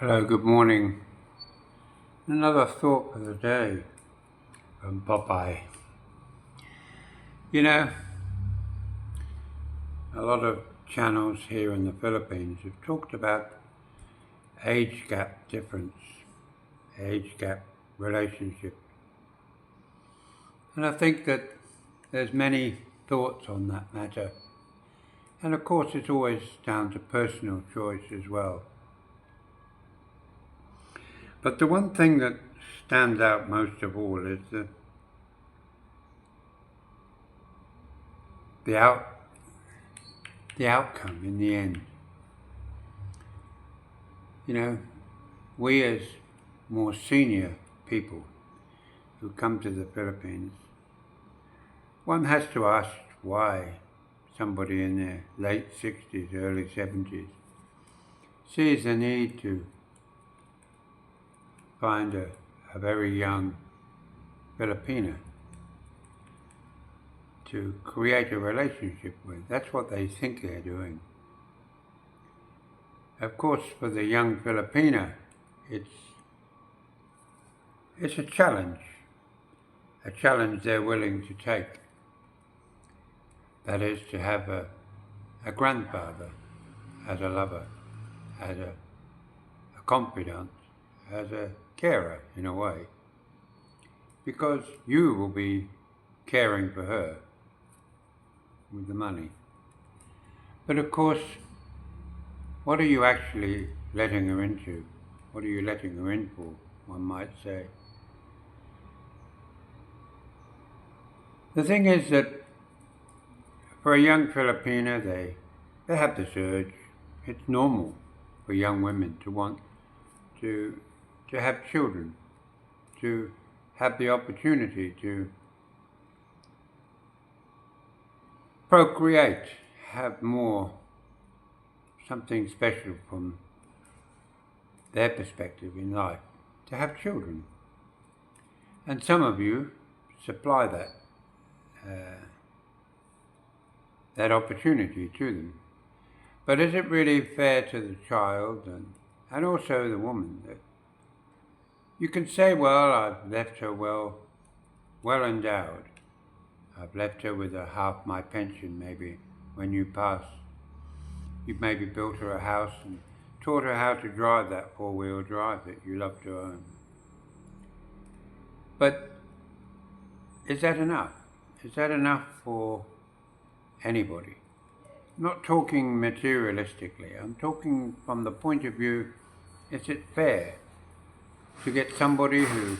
Hello, good morning. Another thought for the day from Popeye. You know, a lot of channels here in the Philippines have talked about age gap difference, age gap relationship. And I think that there's many thoughts on that matter. And of course, it's always down to personal choice as well. But the one thing that stands out most of all is the outcome in the end. You know, we as more senior people who come to the Philippines, one has to ask why somebody in their late 60s, early 70s sees the need to find a very young Filipina to create a relationship with. That's what they think they're doing. Of course, for the young Filipina, it's a challenge they're willing to take. That is to have a grandfather as a lover, as a confidant, as a carer in a way, because you will be caring for her with the money. But of course, what are you actually letting her into? What are you letting her in for, one might say? The thing is that for a young Filipina, they have this urge. It's normal for young women to want to have children, to have the opportunity to procreate, have more, something special from their perspective in life, to have children. And some of you supply that opportunity to them. But is it really fair to the child and also the woman that you can say, well, I've left her well endowed. I've left her with half my pension maybe when you pass. You've maybe built her a house and taught her how to drive that four-wheel drive that you love to own. But is that enough? Is that enough for anybody? I'm not talking materialistically. I'm talking from the point of view, is it fair to get somebody who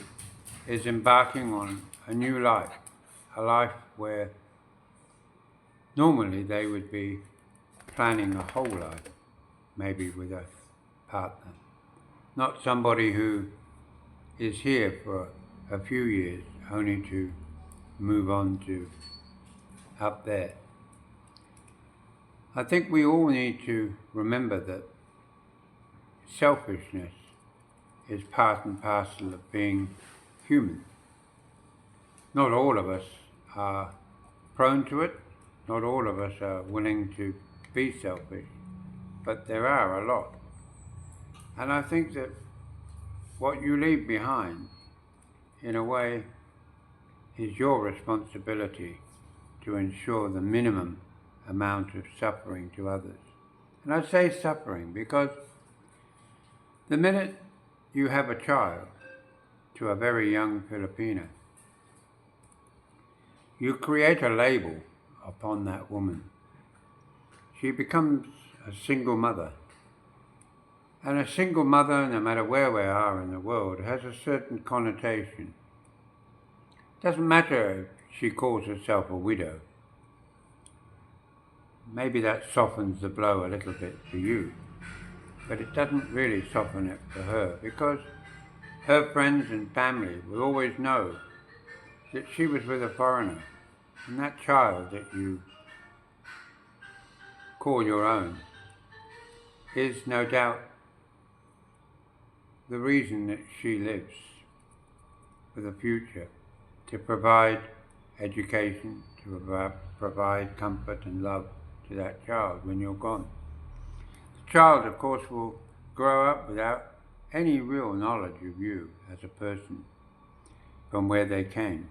is embarking on a new life, a life where normally they would be planning a whole life, maybe with a partner, not somebody who is here for a few years only to move on to up there. I think we all need to remember that selfishness is part and parcel of being human. Not all of us are prone to it, not all of us are willing to be selfish, but there are a lot. And I think that what you leave behind, in a way, is your responsibility to ensure the minimum amount of suffering to others. And I say suffering because the minute you have a child to a very young Filipina, you create a label upon that woman. She becomes a single mother. And a single mother, no matter where we are in the world, has a certain connotation. It doesn't matter if she calls herself a widow. Maybe that softens the blow a little bit for you, but it doesn't really soften it for her, because her friends and family will always know that she was with a foreigner, and that child that you call your own is no doubt the reason that she lives for the future, to provide education, to provide comfort and love to that child when you're gone. The child, of course, will grow up without any real knowledge of you as a person from where they came.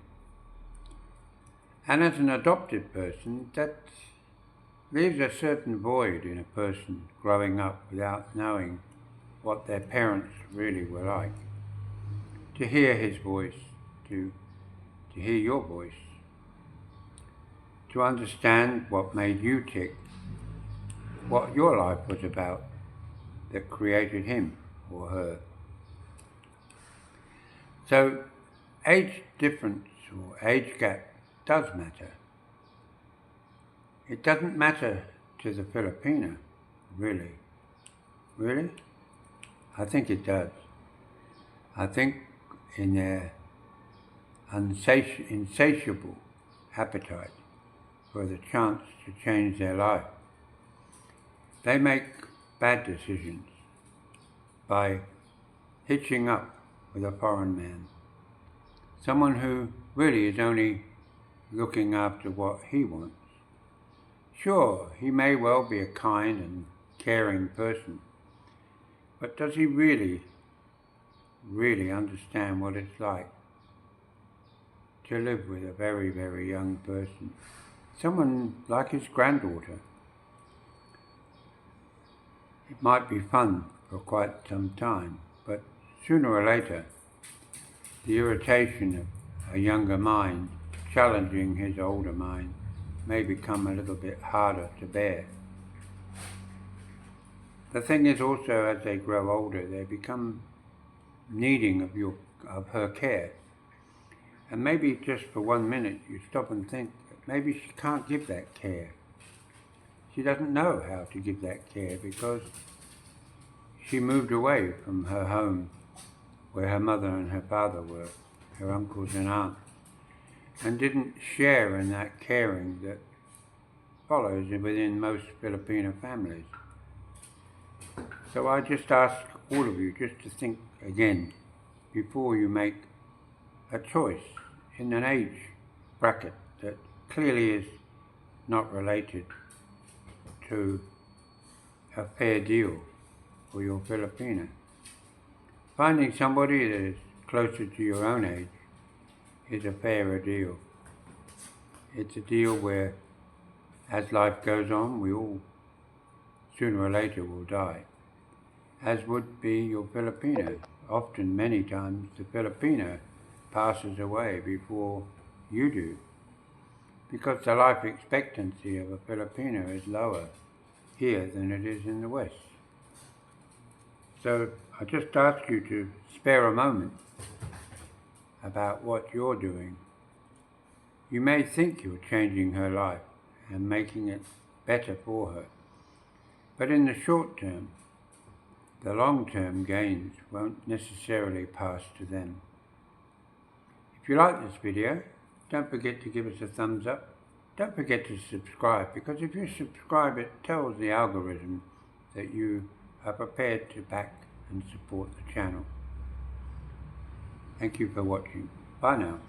And as an adopted person, that leaves a certain void in a person growing up without knowing what their parents really were like. To hear his voice, to hear your voice, to understand what made you tick, what your life was about that created him or her. So age difference or age gap does matter. It doesn't matter to the Filipina, really. Really? I think it does. I think in their insatiable appetite for the chance to change their life, they make bad decisions by hitching up with a foreign man, someone who really is only looking after what he wants. Sure, he may well be a kind and caring person, but does he really understand what it's like to live with a very, very young person? Someone like his granddaughter. It might be fun for quite some time, but sooner or later, the irritation of a younger mind challenging his older mind may become a little bit harder to bear. The thing is also, as they grow older, they become needing of her care. And maybe just for 1 minute you stop and think that maybe she can't give that care. She doesn't know how to give that care because she moved away from her home where her mother and her father were, her uncles and aunts, and didn't share in that caring that follows within most Filipino families. So I just ask all of you just to think again before you make a choice in an age bracket that clearly is not related to a fair deal for your Filipina. Finding somebody that is closer to your own age is a fairer deal. It's a deal where, as life goes on, we all, sooner or later, will die, as would be your Filipina. Often, many times, the Filipina passes away before you do, because the life expectancy of a Filipino is lower here than it is in the West. So I just ask you to spare a moment about what you're doing. You may think you're changing her life and making it better for her, but in the short term, the long-term gains won't necessarily pass to them. If you like this video, don't forget to give us a thumbs up. Don't forget to subscribe, because if you subscribe, it tells the algorithm that you are prepared to back and support the channel. Thank you for watching. Bye now.